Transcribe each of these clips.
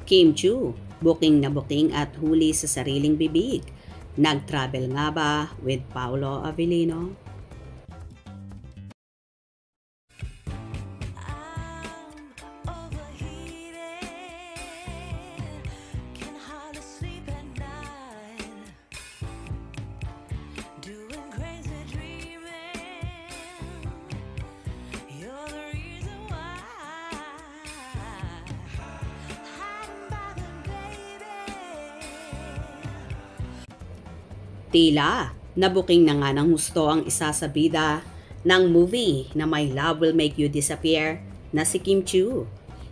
Kim Chiu, booking na booking at huli sa sariling bibig. Nag-travel nga ba with Paolo Avellino? Tila, nabuking na nga ng husto ang isa sa bida ng movie na My Love Will Make You Disappear na si Kim Chiu.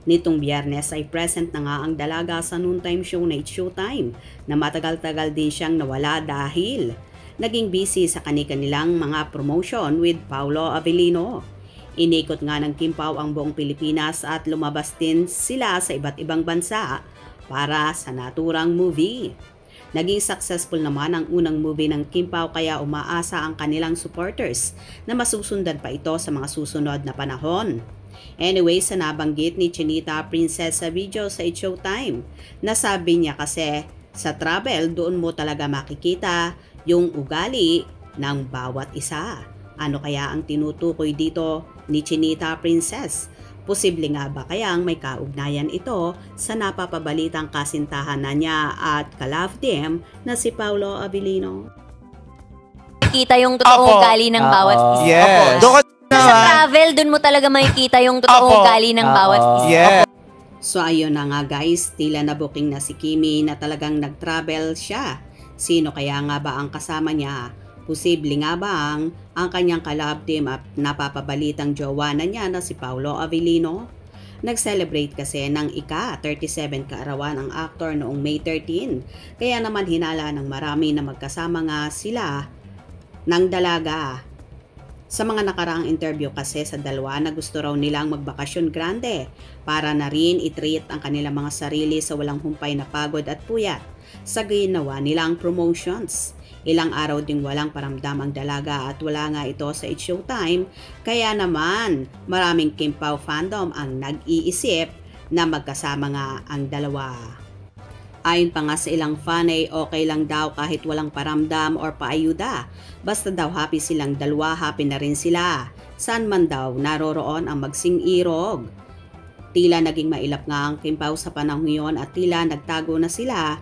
Nitong Biyernes ay present na nga ang dalaga sa noontime show na It's Showtime na matagal-tagal din siyang nawala dahil naging busy sa kanilang mga promotion with Paolo Avellino. Inikot nga ng Kim Pao ang buong Pilipinas at lumabas din sila sa iba't ibang bansa para sa naturang movie. Naging successful naman ang unang movie ng Kim Pao kaya umaasa ang kanilang supporters na masusundan pa ito sa mga susunod na panahon. Anyway, sa nabanggit ni Chinita Princess sa video sa It's Showtime, nasabi niya kasi sa travel doon mo talaga makikita yung ugali ng bawat isa. Ano kaya ang tinutukoy dito ni Chinita Princess? Posible nga ba kayang may kaugnayan ito sa napapabalitang kasintahan na niya at ka-love team na si Paolo Avellino? Kita yung totoong ugali ng bawat isa. Yes. Sa travel, dun mo talaga makikita yung totoong ugali ng bawat isa. Yes. So ayun na nga guys, tila na booking na si Kimi na talagang nag-travel siya. Sino kaya nga ba ang kasama niya? Posible nga bang ang kanyang ka-love team at napapabalitang jowa na niya na si Paolo Avellino? Nag-celebrate kasi ng ika-37 kaarawan ang aktor noong May 13. Kaya naman hinala ng marami na magkasama nga sila ng dalaga. Sa mga nakaraang interview kasi sa dalawa na gusto raw nilang magbakasyon grande para na rin i-treat ang kanilang mga sarili sa walang humpay na pagod at puyat sa ginawa nilang promotions. Ilang araw ding walang paramdam ang dalaga at wala nga ito sa It's Showtime, kaya naman maraming Kim Pao fandom ang nag-iisip na magkasama nga ang dalawa. Ayon pa nga sa ilang fan ay okay lang daw kahit walang paramdam or paayuda. Basta daw happy silang dalawa, happy na rin sila. Saan man daw naroroon ang magsing-irog. Tila naging mailap nga ang Kim Pao sa panahon yon at tila nagtago na sila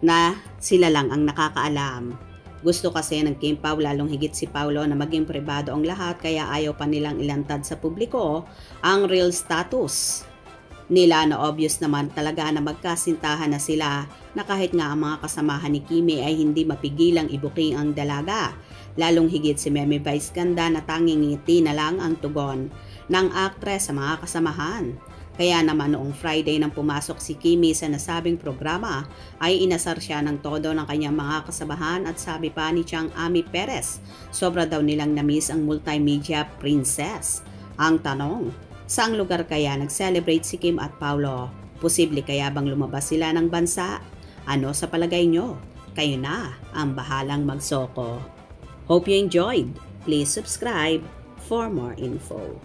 na sila lang ang nakakaalam. Gusto kasi ng Kim Pao lalong higit si Paolo na maging pribado ang lahat kaya ayaw pa nilang ilantad sa publiko ang real status nila na obvious naman talaga na magkasintahan na sila na kahit nga ang mga kasamahan ni Kimi ay hindi mapigilang ibuking ang dalaga. Lalong higit si Meme Vice Ganda na tanging ngiti na lang ang tugon ng aktres sa mga kasamahan. Kaya naman noong Friday nang pumasok si Kimi sa nasabing programa ay inasar siya ng todo ng kanyang mga kasamahan at sabi pa ni Chang Ami Perez, sobra daw nilang namiss ang multimedia princess. Ang tanong, saang lugar kaya nag-celebrate si Kim at Paolo? Posible kaya bang lumabas sila ng bansa? Ano sa palagay nyo? Kayo na ang bahalang magsoko. Hope you enjoyed. Please subscribe for more info.